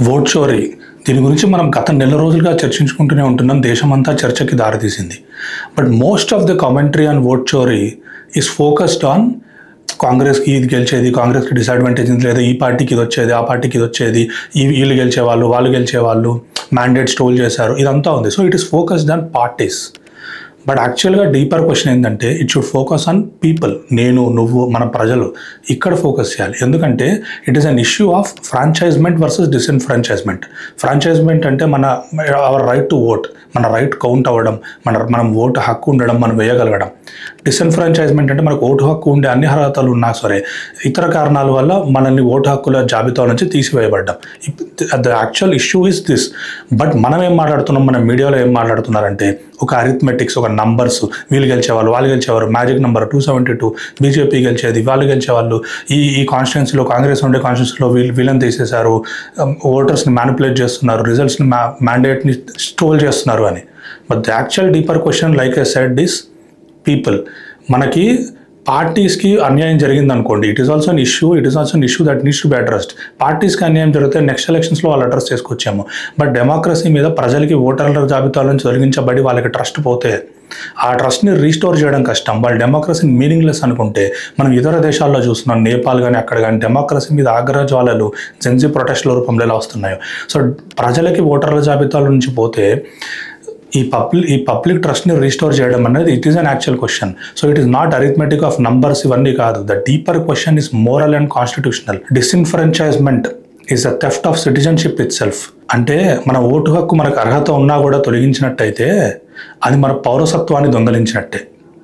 Vote చోరీ దీని గురించి మనం గత నెల రోజులుగా చర్చించుకుంటూనే ఉంటున్నాం. దేశమంతా చర్చకి దారితీసింది. But most of the commentary on vote చోరీ ఈస్ ఫోకస్డ్ ఆన్ కాంగ్రెస్కి ఇది గెలిచేది, కాంగ్రెస్కి డిసడ్వాంటేజ్ లేదా ఈ పార్టీకి ఇది వచ్చేది, ఆ పార్టీకి ఇది వచ్చేది, వీళ్ళు గెలిచేవాళ్ళు, వాళ్ళు గెలిచేవాళ్ళు, మ్యాండేట్ స్టోల్ చేశారు, ఇదంతా ఉంది. So it is focused on parties. But యాక్చువల్గా డీపర్ క్వశ్చన్ ఏంటంటే it should focus on people. నేను, నువ్వు, మన ప్రజలు ఇక్కడ ఫోకస్ చేయాలి. ఎందుకంటే it is an issue of franchisement versus disenfranchisement. Franchisement అంటే అవర్ రైట్ టు ఓట్, మన రైట్ కౌంట్ అవ్వడం, మనం ఓటు హక్కు ఉండడం, మనం వేయగలగడం. డిస్ఎన్ఫ్రాంచైజ్మెంట్ అంటే మనకు ఓటు హక్కు ఉండే అన్ని అర్హతలు ఉన్నా సరే ఇతర కారణాల వల్ల మనల్ని ఓటు హక్కుల జాబితా నుంచి తీసివేయబడ్డాం. The actual issue is this. But మనం ఏం మాట్లాడుతున్నాం, మన మీడియాలో ఏం మాట్లాడుతున్నారంటే ఒక అరిథమెటిక్స్, ఒక నంబర్స్, వీళ్ళు గెలిచేవాళ్ళు, వాళ్ళు గెలిచేవారు, మ్యాజిక్ నెంబర్ 272, బీజేపీ గెలిచేది, వాళ్ళు గెలిచేవాళ్ళు, ఈ కాన్స్టిట్యున్సీలో కాంగ్రెస్ ఉండే కాన్స్టిట్యున్సీలో వీళ్ళని తీసేశారు, ఓటర్స్ని మ్యానిపులేట్ చేస్తున్నారు, రిజల్ట్స్ని మ్యాండేట్ని స్టోల్ చేస్తున్నారు అని. But the actual deeper question like I said is people. మనకి పార్టీస్కి అన్యాయం జరిగింది అనుకోండి, it is also an issue that needs to be addressed. పార్టీస్కి అన్యాయం జరిగితే నెక్స్ట్ ఎలక్షన్స్లో వాళ్ళు అడ్రస్ చేసుకొచ్చాము. బట్ డెమోక్రసీ మీద ప్రజలకి ఓటర్ల జాబితాల నుంచి తొలగించబడి వాళ్ళకి ట్రస్ట్ పోతే ఆ ట్రస్ట్ని రీస్టోర్ చేయడం కష్టం. వాళ్ళు డెమోక్రసీని మీనింగ్లెస్ అనుకుంటే మనం ఇతర దేశాల్లో చూస్తున్నాం, నేపాల్ కానీ అక్కడ కానీ డెమోక్రసీ మీద ఆగ్రహజ్వాలలు జెన్జీ ప్రొటెస్ట్ల రూపంలో ఎలా వస్తున్నాయో. సో ప్రజలకి ఓటర్ల జాబితాల నుంచి పోతే ఈ పబ్లిక్ ట్రస్ట్ని రీస్టోర్ చేయడం అనేది it is an actual question. So it is not arithmetic of numbers, ఇవన్నీ కాదు. The deeper question is moral and constitutional. Disenfranchisement is a theft of citizenship itself. అంటే మన ఓటు హక్కు మనకు అర్హత ఉన్నా కూడా తొలగించినట్టయితే అది మన పౌరసత్వాన్ని దొంగలించినట్టే.